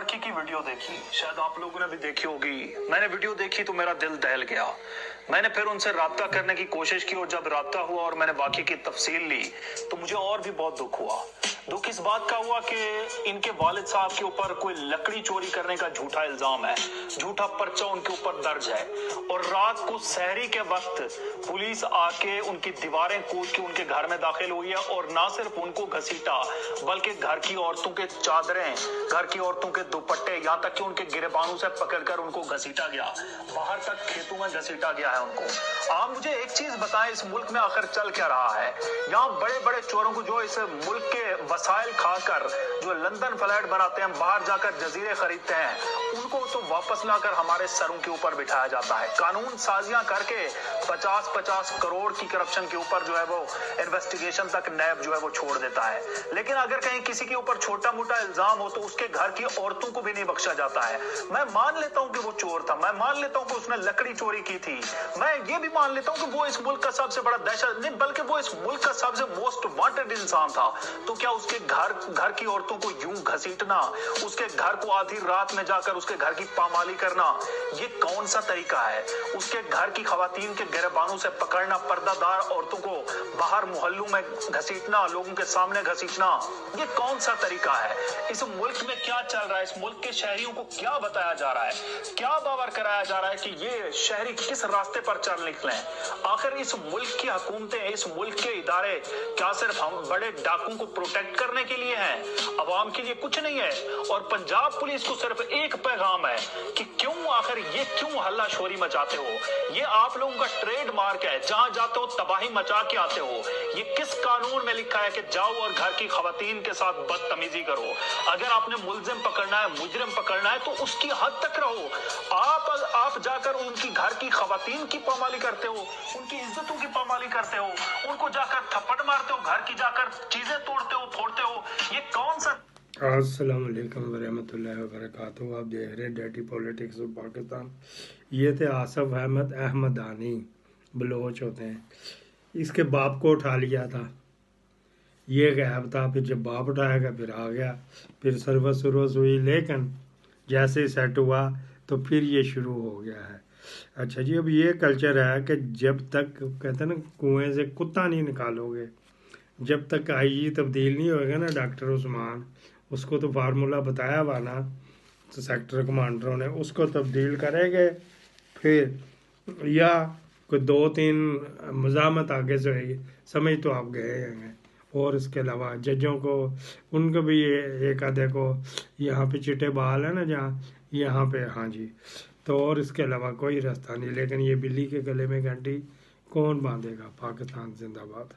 लड़की की वीडियो देखी, शायद आप लोगों ने भी देखी होगी। मैंने वीडियो देखी तो मेरा दिल दहल गया। मैंने फिर उनसे राब्ता करने की कोशिश की और जब राब्ता हुआ और मैंने वाकई की तफसील ली तो मुझे और भी बहुत दुख हुआ। दुख इस बात का हुआ कि इनके वालिद साहब के ऊपर कोई लकड़ी चोरी करने का झूठा इल्जाम है, झूठा पर्चा उनके ऊपर दर्ज है और रात को सहरी के वक्त पुलिस आके उनकी दीवारें कूद के उनके घर में दाखिल हुई है और ना सिर्फ उनको घसीटा बल्कि घर की औरतों के चादरें, घर की औरतों के दुपट्टे, यहाँ तक कि उनके गिरेबानों से पकड़कर उनको घसीटा गया, बाहर तक खेतों में घसीटा गया है उनको। आप मुझे एक चीज बताएं, इस मुल्क में आखिर चल क्या रहा है? यहाँ बड़े बड़े चोरों को जो इस मुल्क के वसाइल खाकर जो लंदन फ्लैट बनाते हैं, बाहर जाकर जजीरे खरीदते हैं, उनको तो वापस लाकर हमारे सरों के ऊपर बिठाया जाता है। कानून साजियां करके 50-50 करोड़ की करप्शन के ऊपर जो है वो इन्वेस्टिगेशन तक नैब जो है वो छोड़ देता है। लेकिन अगर कहीं किसी के ऊपर छोटा मोटा इल्जाम हो तो उसके घर की औरतों को भी नहीं बख्शा जाता है। मैं मान लेता हूं कि वो चोर था, मैं मान लेता हूं कि उसने लकड़ी चोरी की थी, मैं ये भी मान लेता हूं कि वो इस मुल्क का सबसे बड़ा दहशत नहीं बल्कि वो इस मुल्क का सबसे मोस्ट वांटेड इंसान था। तो क्या उसके घर की औरतों को यूं घसीटना, उसके घर को आधी रात में जाकर उसके घर की पामाली करना, ये कौन सा तरीका है? उसके घर की खवातीन के गिरबानों से पकड़ना, पर्दादार औरतों को बाहर मोहल्लों में घसीटना, लोगों के सामने घसीटना, ये कौन सा तरीका है? इस मुल्क में क्या चल रहा है? इस मुल्क के शहरियों को क्या बताया जा रहा है? क्या बावर कराया जा रहा है कि ये शहरी किस रास्ते पर चल निकले? आखिर इस मुल्क की हुकूमतें, इस मुल्क के इदारे क्या सिर्फ हम बड़े डाकुओं को प्रोटेक्ट करने के लिए हैं, अवाम के लिए कुछ नहीं है? और पंजाब पुलिस को सिर्फ एक पैगाम है कि क्यों आखिर ये क्यों हल्ला शोरी मचाते हो? ये आप लोगों का ट्रेडमार्क है, जहां जाते हो तबाही मचा के आते हो। ये किस कानून में लिखा है कि जाओ और घर की खवातीन के साथ बदतमीजी करो? अगर आपने मुलजिम पकड़ना है, मुजरिम पकड़ना है तो उसकी हद तक रहो। आप जाकर उनकी घर की खवातीन की पामाली करते हो, उनकी इज्जतों की पामाली करते हो, उनको जाकर थप्पड़ मारते हो, घर की जाकर चीजें तोड़ते हो, फोड़ते हो। ये कौन सा? अस्सलाम वालेकुम वरहमतुल्लाहि वबरकातुहू। आप देख रहे हैं डर्टी पॉलिटिक्स ऑफ पाकिस्तान। ये थे आसफ अहमद अहमदानी, बलोच होते हैं। इसके बाप को उठा लिया था, ये गायब था, फिर जब बाप उठाएगा फिर आ गया, फिर सर्वस सुरवस हुई, लेकिन जैसे सेट हुआ तो फिर ये शुरू हो गया है। अच्छा जी, अब ये कल्चर है कि जब तक कहते हैं ना कुएं से कुत्ता नहीं निकालोगे, जब तक आईजी तब्दील नहीं होएगा ना डॉक्टर उस्मान, उसको तो फार्मूला बताया हुआ ना तो सेक्टर कमांडरों ने, उसको तब्दील करेंगे फिर या कोई 2-3 मज़ामत आगे से होगी, समझ तो आप गए हैं। और इसके अलावा जजों को, उनको भी ये एक आधे को यहाँ पे चिट्टे बहाल है ना जहाँ, यहाँ पे, हाँ जी। तो और इसके अलावा कोई रास्ता नहीं, लेकिन ये बिल्ली के गले में घंटी कौन बांधेगा? पाकिस्तान जिंदाबाद।